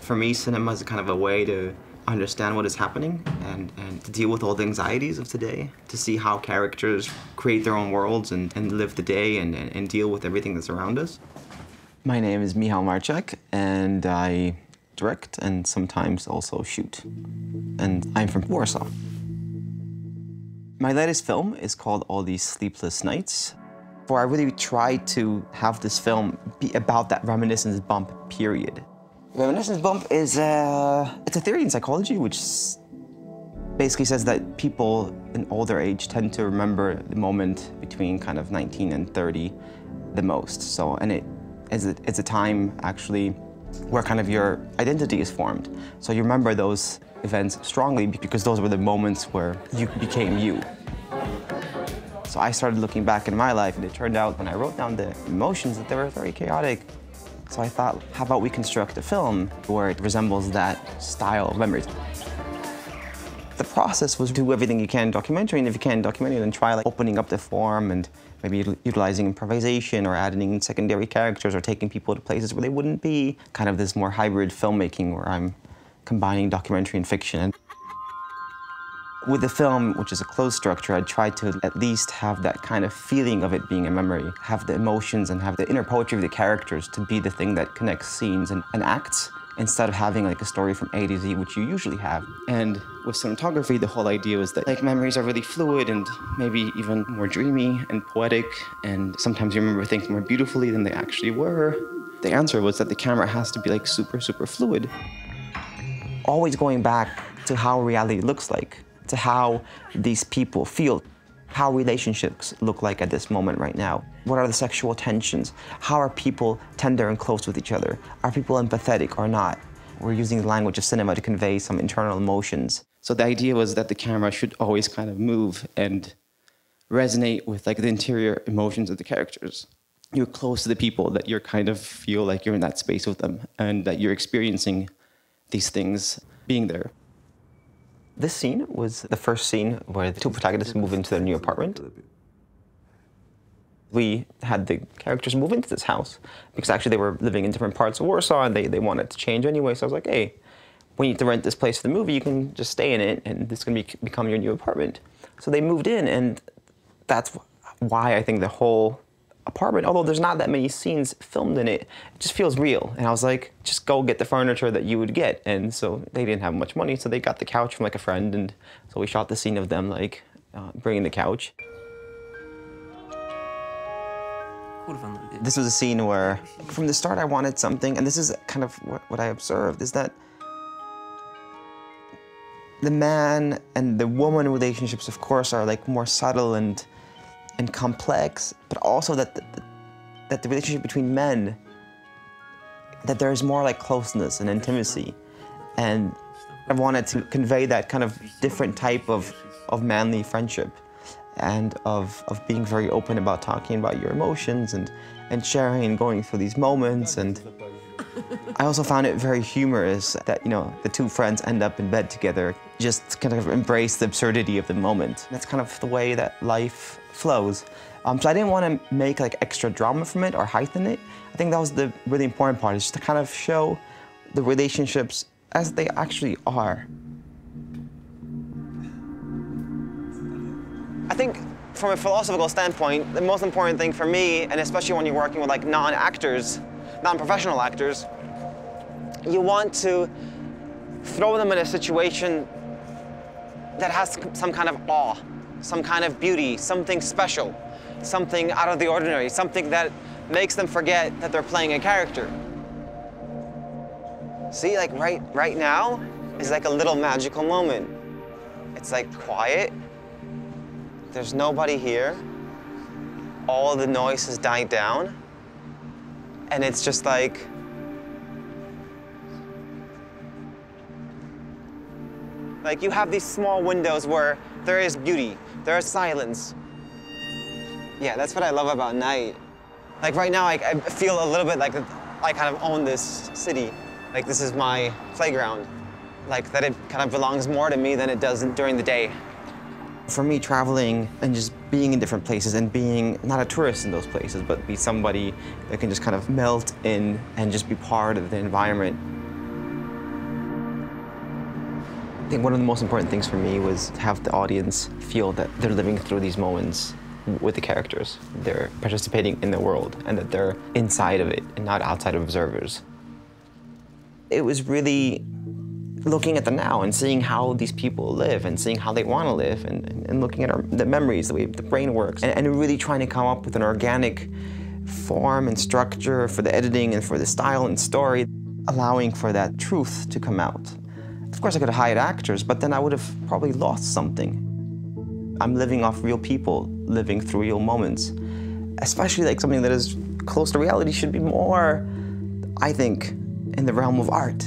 For me, cinema is kind of a way to understand what is happening and to deal with all the anxieties of today, to see how characters create their own worlds and live the day and deal with everything that's around us. My name is Michal Marczak, and I direct and sometimes also shoot. And I'm from Warsaw. My latest film is called All These Sleepless Nights, where I really tried to have this film be about that reminiscence bump period. Reminiscence bump is it's a theory in psychology which basically says that people in older age tend to remember the moment between kind of 19 and 30 the most. So, and it's a time actually where kind of your identity is formed. So you remember those events strongly because those were the moments where you became you. So I started looking back in my life, and it turned out when I wrote down the emotions that they were very chaotic. So I thought, how about we construct a film where it resembles that style of memories? The process was do everything you can in documentary, and if you can in documentary, then try like opening up the form and maybe utilizing improvisation or adding in secondary characters or taking people to places where they wouldn't be. Kind of this more hybrid filmmaking where I'm combining documentary and fiction. With the film, which is a closed structure, I tried to at least have that kind of feeling of it being a memory, have the emotions and have the inner poetry of the characters to be the thing that connects scenes and acts, instead of having like a story from A to Z, which you usually have. And with cinematography, the whole idea was that like memories are really fluid and maybe even more dreamy and poetic, and sometimes you remember things more beautifully than they actually were. The answer was that the camera has to be like super, super fluid. Always going back to how reality looks like, to how these people feel, how relationships look like at this moment right now. What are the sexual tensions? How are people tender and close with each other? Are people empathetic or not? We're using the language of cinema to convey some internal emotions. So the idea was that the camera should always kind of move and resonate with like the interior emotions of the characters. You're close to the people, that you kind of feel like you're in that space with them and that you're experiencing these things being there. This scene was the first scene where the two protagonists move into their new apartment. We had the characters move into this house because actually they were living in different parts of Warsaw and they wanted to change anyway. So I was like, hey, we need to rent this place for the movie. You can just stay in it and this is going to become your new apartment. So they moved in, and that's why I think the whole apartment, although there's not that many scenes filmed in it, it just feels real. And I was like, just go get the furniture that you would get. And so they didn't have much money, so they got the couch from like a friend, and so we shot the scene of them like bringing the couch. This was a scene where from the start I wanted something, and this is kind of what I observed, is that the man and the woman relationships, of course, are like more subtle and complex, but also that the relationship between men, that there's more like closeness and intimacy. And I wanted to convey that kind of different type of manly friendship and of being very open about talking about your emotions and sharing and going through these moments. And I also found it very humorous that, you know, the two friends end up in bed together, just kind of embrace the absurdity of the moment. That's kind of the way that life flows. So I didn't want to make like extra drama from it or heighten it. I think that was the really important part, is just to kind of show the relationships as they actually are. I think from a philosophical standpoint, the most important thing for me, and especially when you're working with like non-actors, non-professional actors, you want to throw them in a situation that has some kind of awe, some kind of beauty, something special, something out of the ordinary, something that makes them forget that they're playing a character. See, like right now is like a little magical moment. It's like quiet, there's nobody here, all the noise has died down, and it's just like, you have these small windows where there is beauty, there is silence. Yeah, that's what I love about night. Like right now, I feel a little bit like I kind of own this city. Like this is my playground. Like that it kind of belongs more to me than it does during the day. For me, traveling and just being in different places and being not a tourist in those places, but be somebody that can just kind of melt in and just be part of the environment. I think one of the most important things for me was to have the audience feel that they're living through these moments with the characters. They're participating in the world and that they're inside of it and not outside of observers. It was really looking at the now and seeing how these people live and seeing how they want to live and looking at the memories, the way the brain works, and really trying to come up with an organic form and structure for the editing and for the style and story, allowing for that truth to come out. Of course, I could have hired actors, but then I would have probably lost something. I'm living off real people, living through real moments. Especially like something that is close to reality should be more, I think, in the realm of art.